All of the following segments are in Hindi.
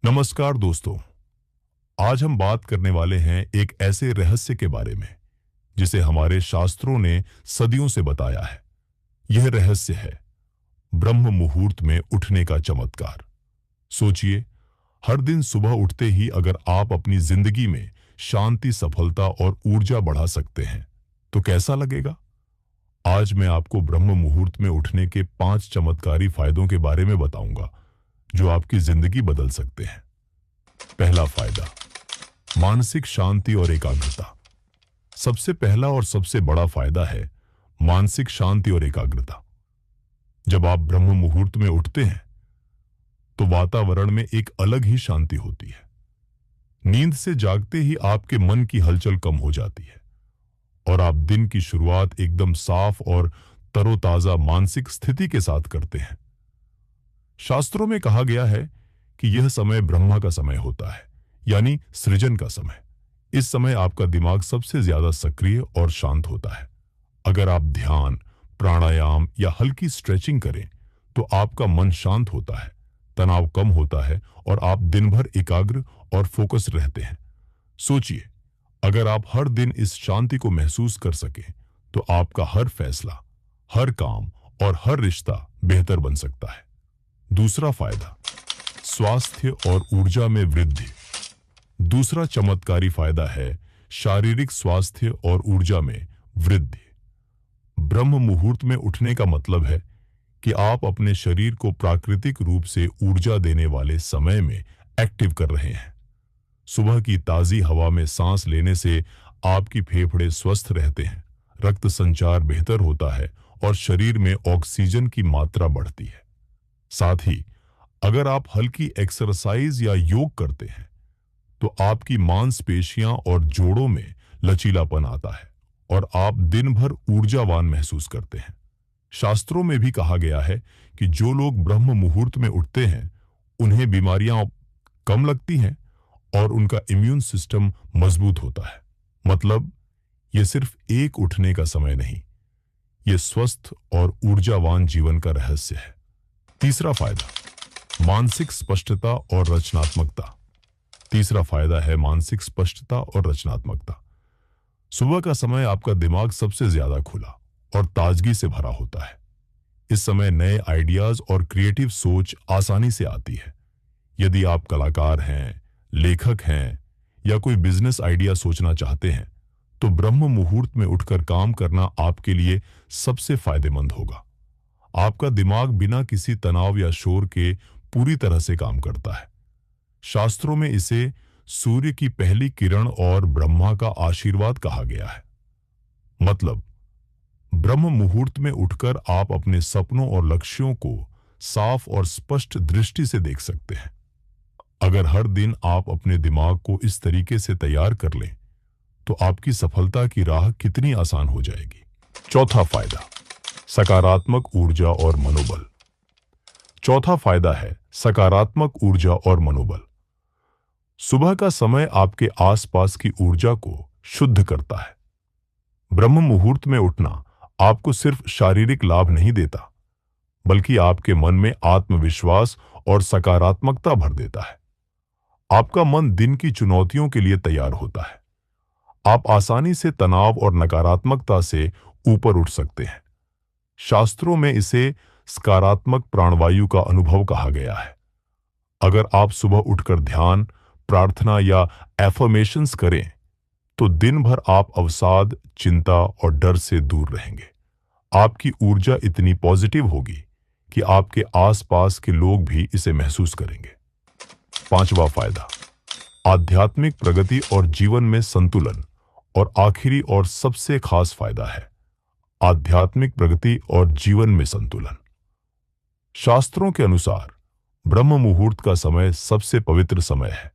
नमस्कार दोस्तों। आज हम बात करने वाले हैं एक ऐसे रहस्य के बारे में जिसे हमारे शास्त्रों ने सदियों से बताया है। यह रहस्य है ब्रह्म मुहूर्त में उठने का चमत्कार। सोचिए, हर दिन सुबह उठते ही अगर आप अपनी जिंदगी में शांति, सफलता और ऊर्जा बढ़ा सकते हैं तो कैसा लगेगा। आज मैं आपको ब्रह्म मुहूर्त में उठने के 5 चमत्कारी फायदों के बारे में बताऊंगा जो आपकी जिंदगी बदल सकते हैं। पहला फायदा, मानसिक शांति और एकाग्रता। सबसे पहला और सबसे बड़ा फायदा है मानसिक शांति और एकाग्रता। जब आप ब्रह्म मुहूर्त में उठते हैं तो वातावरण में एक अलग ही शांति होती है। नींद से जागते ही आपके मन की हलचल कम हो जाती है और आप दिन की शुरुआत एकदम साफ और तरोताजा मानसिक स्थिति के साथ करते हैं। शास्त्रों में कहा गया है कि यह समय ब्रह्मा का समय होता है, यानी सृजन का समय। इस समय आपका दिमाग सबसे ज्यादा सक्रिय और शांत होता है। अगर आप ध्यान, प्राणायाम या हल्की स्ट्रेचिंग करें तो आपका मन शांत होता है, तनाव कम होता है और आप दिन भर एकाग्र और फोकस रहते हैं। सोचिए, अगर आप हर दिन इस शांति को महसूस कर सकें तो आपका हर फैसला, हर काम और हर रिश्ता बेहतर बन सकता है। दूसरा फायदा, स्वास्थ्य और ऊर्जा में वृद्धि। दूसरा चमत्कारी फायदा है शारीरिक स्वास्थ्य और ऊर्जा में वृद्धि। ब्रह्म मुहूर्त में उठने का मतलब है कि आप अपने शरीर को प्राकृतिक रूप से ऊर्जा देने वाले समय में एक्टिव कर रहे हैं। सुबह की ताजी हवा में सांस लेने से आपकी फेफड़े स्वस्थ रहते हैं, रक्त संचार बेहतर होता है और शरीर में ऑक्सीजन की मात्रा बढ़ती है। साथ ही अगर आप हल्की एक्सरसाइज या योग करते हैं तो आपकी मांसपेशियां और जोड़ों में लचीलापन आता है और आप दिन भर ऊर्जावान महसूस करते हैं। शास्त्रों में भी कहा गया है कि जो लोग ब्रह्म मुहूर्त में उठते हैं उन्हें बीमारियां कम लगती हैं और उनका इम्यून सिस्टम मजबूत होता है। मतलब यह सिर्फ एक उठने का समय नहीं, यह स्वस्थ और ऊर्जावान जीवन का रहस्य है। तीसरा फायदा, मानसिक स्पष्टता और रचनात्मकता। तीसरा फायदा है मानसिक स्पष्टता और रचनात्मकता। सुबह का समय आपका दिमाग सबसे ज्यादा खुला और ताजगी से भरा होता है। इस समय नए आइडियाज और क्रिएटिव सोच आसानी से आती है। यदि आप कलाकार हैं, लेखक हैं या कोई बिजनेस आइडिया सोचना चाहते हैं तो ब्रह्म मुहूर्त में उठकर काम करना आपके लिए सबसे फायदेमंद होगा। आपका दिमाग बिना किसी तनाव या शोर के पूरी तरह से काम करता है। शास्त्रों में इसे सूर्य की पहली किरण और ब्रह्मा का आशीर्वाद कहा गया है। मतलब ब्रह्म मुहूर्त में उठकर आप अपने सपनों और लक्ष्यों को साफ और स्पष्ट दृष्टि से देख सकते हैं। अगर हर दिन आप अपने दिमाग को इस तरीके से तैयार कर लें तो आपकी सफलता की राह कितनी आसान हो जाएगी। चौथा फायदा, सकारात्मक ऊर्जा और मनोबल। चौथा फायदा है सकारात्मक ऊर्जा और मनोबल। सुबह का समय आपके आसपास की ऊर्जा को शुद्ध करता है। ब्रह्म मुहूर्त में उठना आपको सिर्फ शारीरिक लाभ नहीं देता, बल्कि आपके मन में आत्मविश्वास और सकारात्मकता भर देता है। आपका मन दिन की चुनौतियों के लिए तैयार होता है। आप आसानी से तनाव और नकारात्मकता से ऊपर उठ सकते हैं। शास्त्रों में इसे सकारात्मक प्राणवायु का अनुभव कहा गया है। अगर आप सुबह उठकर ध्यान, प्रार्थना या एफर्मेशंस करें तो दिन भर आप अवसाद, चिंता और डर से दूर रहेंगे। आपकी ऊर्जा इतनी पॉजिटिव होगी कि आपके आसपास के लोग भी इसे महसूस करेंगे। पांचवा फायदा, आध्यात्मिक प्रगति और जीवन में संतुलन। और आखिरी और सबसे खास फायदा है आध्यात्मिक प्रगति और जीवन में संतुलन। शास्त्रों के अनुसार ब्रह्म मुहूर्त का समय सबसे पवित्र समय है।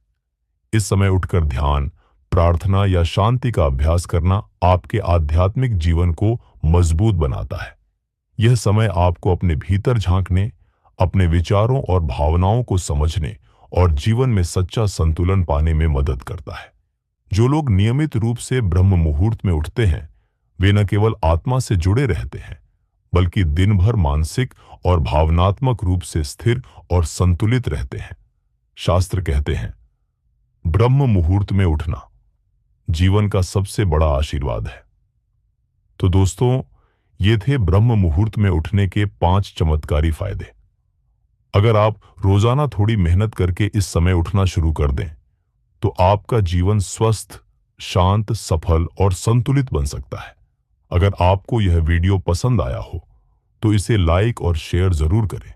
इस समय उठकर ध्यान, प्रार्थना या शांति का अभ्यास करना आपके आध्यात्मिक जीवन को मजबूत बनाता है। यह समय आपको अपने भीतर झांकने, अपने विचारों और भावनाओं को समझने और जीवन में सच्चा संतुलन पाने में मदद करता है। जो लोग नियमित रूप से ब्रह्म मुहूर्त में उठते हैं वे न केवल आत्मा से जुड़े रहते हैं बल्कि दिन भर मानसिक और भावनात्मक रूप से स्थिर और संतुलित रहते हैं। शास्त्र कहते हैं, ब्रह्म मुहूर्त में उठना जीवन का सबसे बड़ा आशीर्वाद है। तो दोस्तों, ये थे ब्रह्म मुहूर्त में उठने के 5 चमत्कारी फायदे। अगर आप रोजाना थोड़ी मेहनत करके इस समय उठना शुरू कर दें, तो आपका जीवन स्वस्थ, शांत, सफल और संतुलित बन सकता है। अगर आपको यह वीडियो पसंद आया हो, तो इसे लाइक और शेयर जरूर करें।